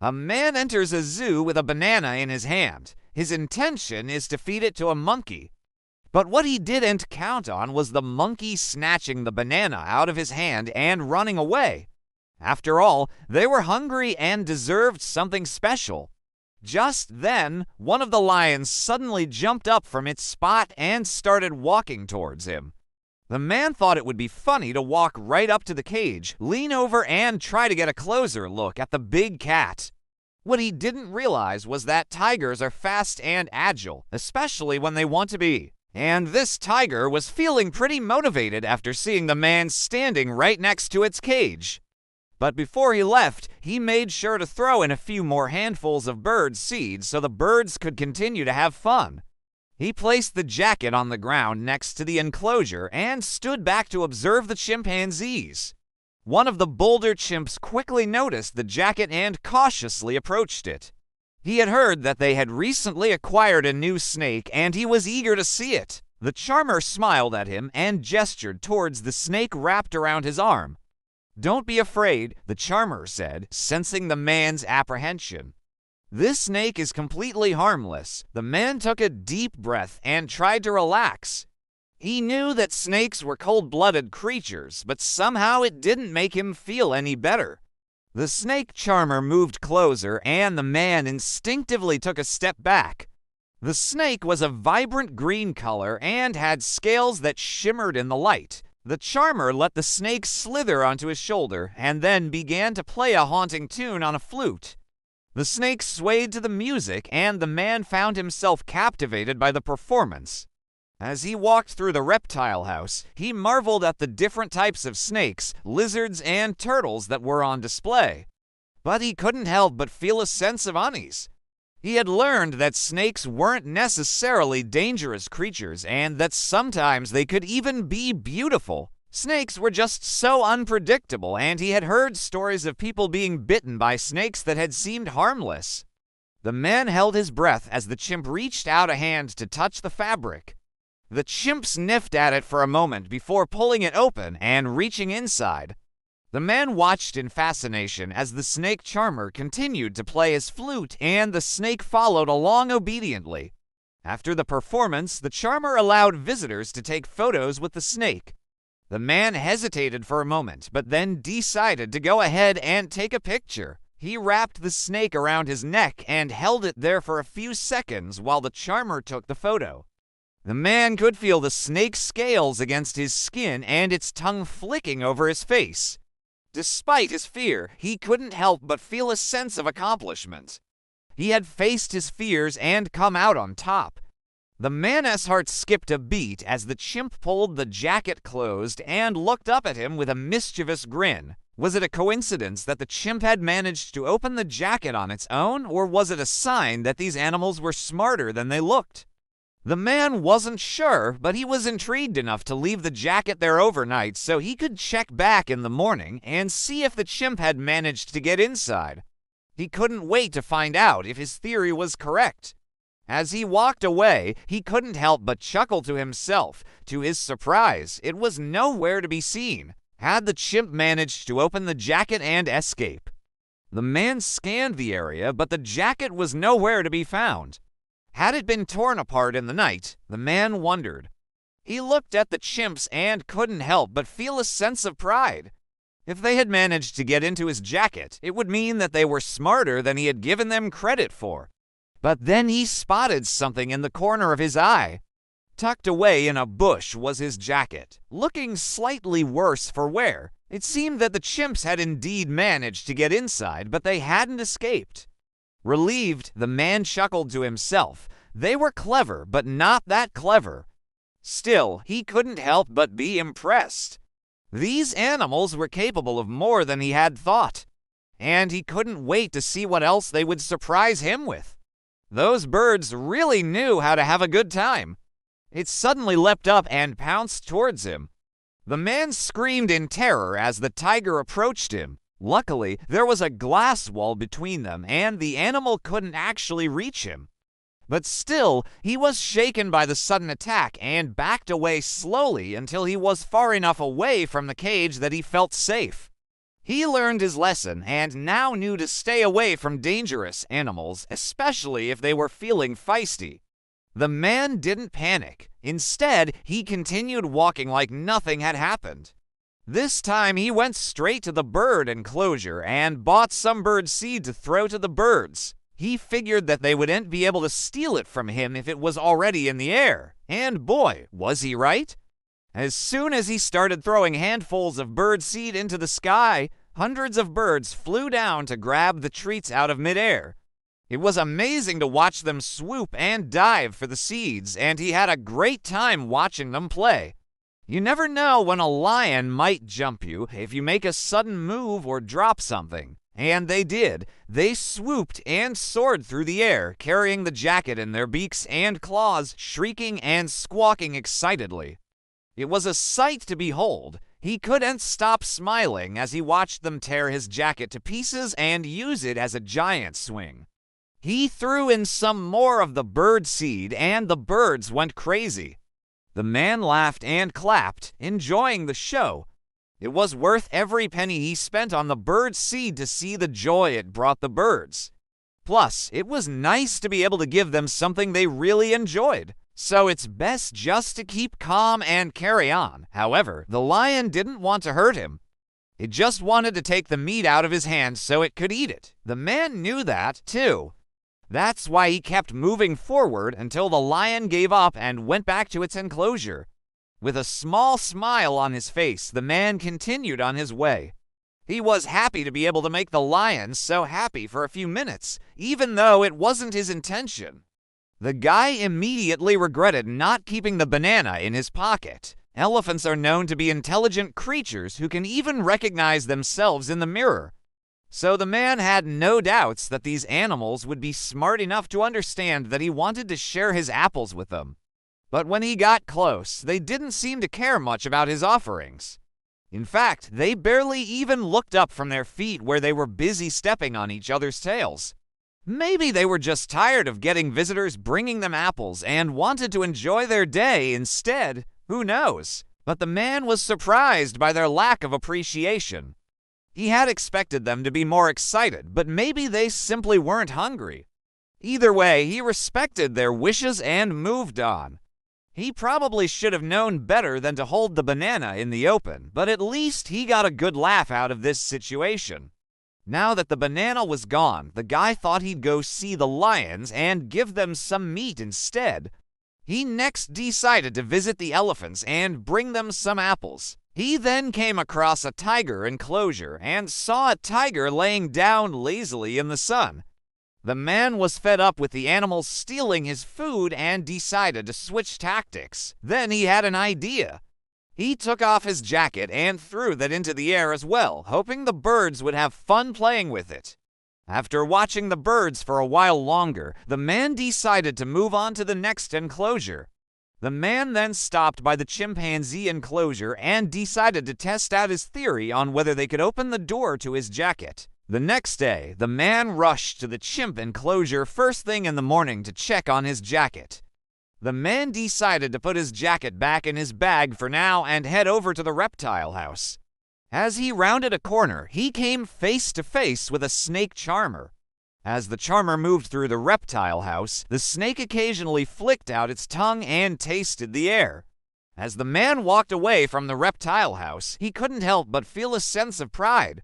A man enters a zoo with a banana in his hand. His intention is to feed it to a monkey. But what he didn't count on was the monkey snatching the banana out of his hand and running away. After all, they were hungry and deserved something special. Just then, one of the lions suddenly jumped up from its spot and started walking towards him. The man thought it would be funny to walk right up to the cage, lean over, and try to get a closer look at the big cat. What he didn't realize was that tigers are fast and agile, especially when they want to be. And this tiger was feeling pretty motivated after seeing the man standing right next to its cage. But before he left, he made sure to throw in a few more handfuls of bird seed so the birds could continue to have fun. He placed the jacket on the ground next to the enclosure and stood back to observe the chimpanzees. One of the bolder chimps quickly noticed the jacket and cautiously approached it. He had heard that they had recently acquired a new snake, and he was eager to see it. The charmer smiled at him and gestured towards the snake wrapped around his arm. "Don't be afraid," the charmer said, sensing the man's apprehension. "This snake is completely harmless." The man took a deep breath and tried to relax. He knew that snakes were cold-blooded creatures, but somehow it didn't make him feel any better. The snake charmer moved closer, and the man instinctively took a step back. The snake was a vibrant green color and had scales that shimmered in the light. The charmer let the snake slither onto his shoulder and then began to play a haunting tune on a flute. The snake swayed to the music, and the man found himself captivated by the performance. As he walked through the reptile house, he marveled at the different types of snakes, lizards, and turtles that were on display. But he couldn't help but feel a sense of unease. He had learned that snakes weren't necessarily dangerous creatures, and that sometimes they could even be beautiful. Snakes were just so unpredictable, and he had heard stories of people being bitten by snakes that had seemed harmless. The man held his breath as the chimp reached out a hand to touch the fabric. The chimp sniffed at it for a moment before pulling it open and reaching inside. The man watched in fascination as the snake charmer continued to play his flute, and the snake followed along obediently. After the performance, the charmer allowed visitors to take photos with the snake. The man hesitated for a moment, but then decided to go ahead and take a picture. He wrapped the snake around his neck and held it there for a few seconds while the charmer took the photo. The man could feel the snake's scales against his skin and its tongue flicking over his face. Despite his fear, he couldn't help but feel a sense of accomplishment. He had faced his fears and come out on top. The man's heart skipped a beat as the chimp pulled the jacket closed and looked up at him with a mischievous grin. Was it a coincidence that the chimp had managed to open the jacket on its own, or was it a sign that these animals were smarter than they looked? The man wasn't sure, but he was intrigued enough to leave the jacket there overnight so he could check back in the morning and see if the chimp had managed to get inside. He couldn't wait to find out if his theory was correct. As he walked away, he couldn't help but chuckle to himself. To his surprise, it was nowhere to be seen. Had the chimp managed to open the jacket and escape? The man scanned the area, but the jacket was nowhere to be found. Had it been torn apart in the night? The man wondered. He looked at the chimps and couldn't help but feel a sense of pride. If they had managed to get into his jacket, it would mean that they were smarter than he had given them credit for. But then he spotted something in the corner of his eye. Tucked away in a bush was his jacket, looking slightly worse for wear. It seemed that the chimps had indeed managed to get inside, but they hadn't escaped. Relieved, the man chuckled to himself. They were clever, but not that clever. Still, he couldn't help but be impressed. These animals were capable of more than he had thought, and he couldn't wait to see what else they would surprise him with. Those birds really knew how to have a good time. It suddenly leapt up and pounced towards him. The man screamed in terror as the tiger approached him. Luckily, there was a glass wall between them, and the animal couldn't actually reach him. But still, he was shaken by the sudden attack and backed away slowly until he was far enough away from the cage that he felt safe. He learned his lesson and now knew to stay away from dangerous animals, especially if they were feeling feisty. The man didn't panic. Instead, he continued walking like nothing had happened. This time, he went straight to the bird enclosure and bought some bird seed to throw to the birds. He figured that they wouldn't be able to steal it from him if it was already in the air. And boy, was he right? As soon as he started throwing handfuls of bird seed into the sky, hundreds of birds flew down to grab the treats out of midair. It was amazing to watch them swoop and dive for the seeds, and he had a great time watching them play. You never know when a lion might jump you if you make a sudden move or drop something. And they did. They swooped and soared through the air, carrying the jacket in their beaks and claws, shrieking and squawking excitedly. It was a sight to behold. He couldn't stop smiling as he watched them tear his jacket to pieces and use it as a giant swing. He threw in some more of the bird seed, and the birds went crazy. The man laughed and clapped, enjoying the show. It was worth every penny he spent on the bird seed to see the joy it brought the birds. Plus, it was nice to be able to give them something they really enjoyed. So it's best just to keep calm and carry on. However, the lion didn't want to hurt him. It just wanted to take the meat out of his hand so it could eat it. The man knew that, too. That's why he kept moving forward until the lion gave up and went back to its enclosure. With a small smile on his face, the man continued on his way. He was happy to be able to make the lion so happy for a few minutes, even though it wasn't his intention. The guy immediately regretted not keeping the banana in his pocket. Elephants are known to be intelligent creatures who can even recognize themselves in the mirror. So the man had no doubts that these animals would be smart enough to understand that he wanted to share his apples with them. But when he got close, they didn't seem to care much about his offerings. In fact, they barely even looked up from their feet where they were busy stepping on each other's tails. Maybe they were just tired of getting visitors bringing them apples and wanted to enjoy their day instead. Who knows? But the man was surprised by their lack of appreciation. He had expected them to be more excited, but maybe they simply weren't hungry. Either way, he respected their wishes and moved on. He probably should have known better than to hold the banana in the open, but at least he got a good laugh out of this situation. Now that the banana was gone, the guy thought he'd go see the lions and give them some meat instead. He next decided to visit the elephants and bring them some apples. He then came across a tiger enclosure and saw a tiger laying down lazily in the sun. The man was fed up with the animals stealing his food and decided to switch tactics. Then he had an idea. He took off his jacket and threw that into the air as well, hoping the birds would have fun playing with it. After watching the birds for a while longer, the man decided to move on to the next enclosure. The man then stopped by the chimpanzee enclosure and decided to test out his theory on whether they could open the door to his jacket. The next day, the man rushed to the chimp enclosure first thing in the morning to check on his jacket. The man decided to put his jacket back in his bag for now and head over to the reptile house. As he rounded a corner, he came face to face with a snake charmer. As the charmer moved through the reptile house, the snake occasionally flicked out its tongue and tasted the air. As the man walked away from the reptile house, he couldn't help but feel a sense of pride.